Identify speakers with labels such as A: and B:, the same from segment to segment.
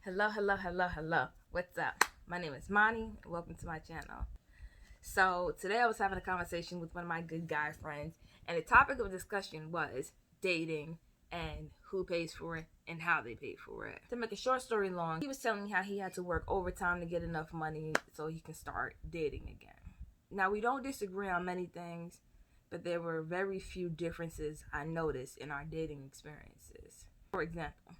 A: Hello. What's up? My name is Monty. Welcome to my channel. So today I was having a conversation with one of my good guy friends, and the topic of discussion was dating and who pays for it and how they pay for it. To make a short story long, he was telling me how he had to work overtime to get enough money so he can start dating again. Now, we don't disagree on many things, but there were very few differences I noticed in our dating experiences. For example,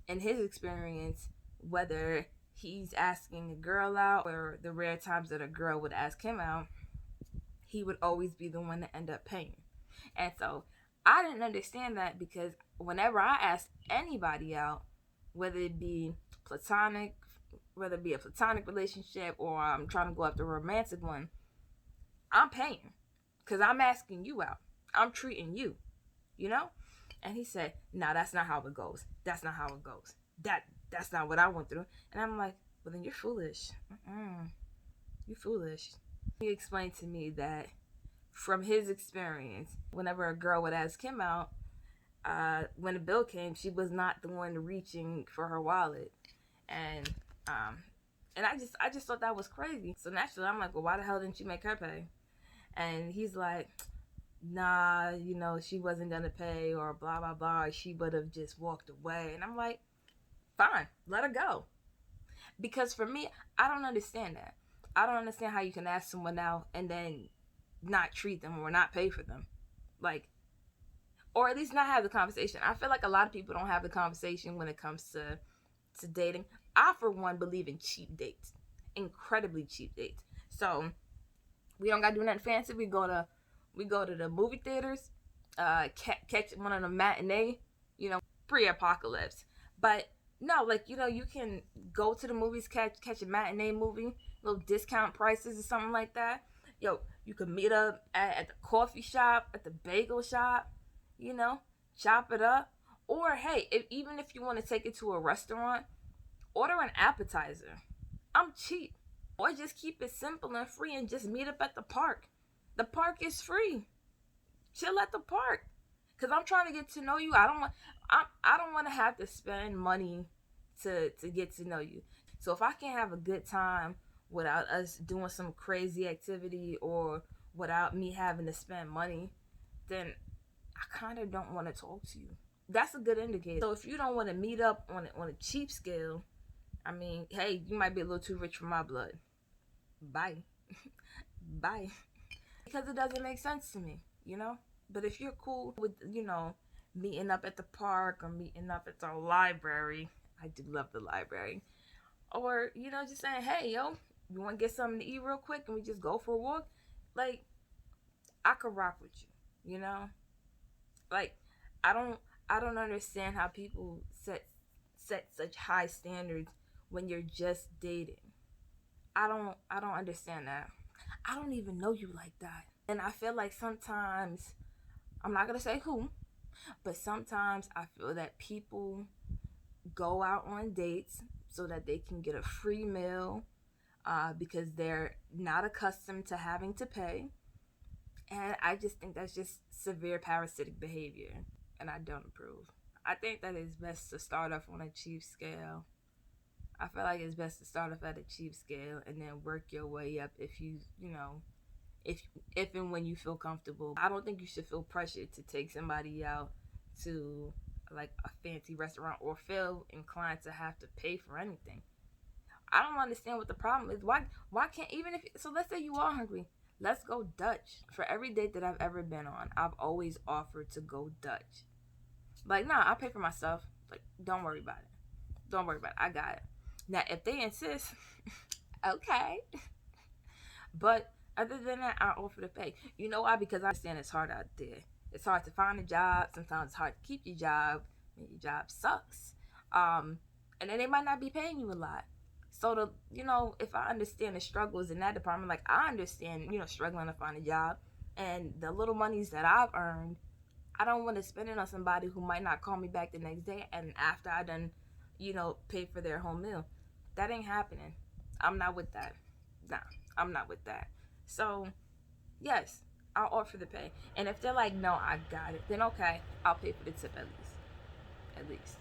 A: in his experience, whether he's asking a girl out or the rare times that a girl would ask him out, he would always be the one to end up paying. And so I didn't understand that, because whenever I asked anybody out, whether it be platonic, whether it be a platonic relationship or I'm trying to go after a romantic one, I'm paying, because I'm asking you out. I'm treating you, you know? And he said, "No, that's not how it goes. That's not how it goes. That's not what I went through." And I'm like, "Well, then you're foolish. You're foolish." He explained to me that from his experience, whenever a girl would ask him out, when the bill came, she was not the one reaching for her wallet. And I just thought that was crazy. So naturally, I'm like, "Well, why the hell didn't you make her pay?" And he's like, "Nah, she wasn't gonna pay, or blah blah blah, or she would have just walked away." And I'm like, "Fine, let her go." Because for me, I don't understand that. I don't understand how you can ask someone out and then not treat them or not pay for them, like, or at least not have the conversation. I feel like a lot of people don't have the conversation when it comes to dating. I, for one, believe in cheap dates, incredibly cheap dates. So we don't gotta do nothing fancy. We go to the movie theaters, catch one of the matinee, pre-apocalypse. But no, like, you can go to the movies, catch a matinee movie, little discount prices or something like that. You can meet up at the coffee shop, at the bagel shop, chop it up. Or hey, even if you want to take it to a restaurant, order an appetizer. I'm cheap. Or just keep it simple and free and just meet up at the park. The park is free. Chill at the park. Cause I'm trying to get to know you. I don't want to have to spend money to get to know you. So if I can't have a good time without us doing some crazy activity or without me having to spend money, then I kind of don't want to talk to you. That's a good indicator. So if you don't want to meet up on a cheap scale, I mean, hey, you might be a little too rich for my blood. Bye. Bye. Because it doesn't make sense to me. But if you're cool with, meeting up at the park or meeting up at the library, I do love the library. Or, just saying, "Hey, yo, you want to get something to eat real quick and we just go for a walk?" Like, I could rock with you. Like, I don't understand how people set such high standards when you're just dating. I don't understand that. I don't even know you like that. And I feel like sometimes, I'm not gonna say who, but sometimes I feel that people go out on dates so that they can get a free meal, because they're not accustomed to having to pay. And I just think that's just severe parasitic behavior, and I don't approve. I think that it's best to start off on a cheap scale. I feel like it's best to start off at a cheap scale and then work your way up if if and when you feel comfortable. I don't think you should feel pressured to take somebody out to like a fancy restaurant or feel inclined to have to pay for anything. I don't understand what the problem is. Why can't, even if, so let's say you are hungry, let's go Dutch. For every date that I've ever been on, I've always offered to go Dutch. Like, nah, I'll pay for myself. Like, don't worry about it. Don't worry about it. I got it. Now, if they insist, okay. But other than that, I offer to pay. You know why? Because I understand it's hard out there. It's hard to find a job. Sometimes it's hard to keep your job. And your job sucks. And then they might not be paying you a lot. So if I understand the struggles in that department, like I understand, struggling to find a job, and the little monies that I've earned, I don't want to spend it on somebody who might not call me back the next day, and after I done, pay for their whole meal. That ain't happening. I'm not with that. Nah, I'm not with that. So, yes, I'll offer the pay. And if they're like, "No, I got it," then okay, I'll pay for the tip at least. At least.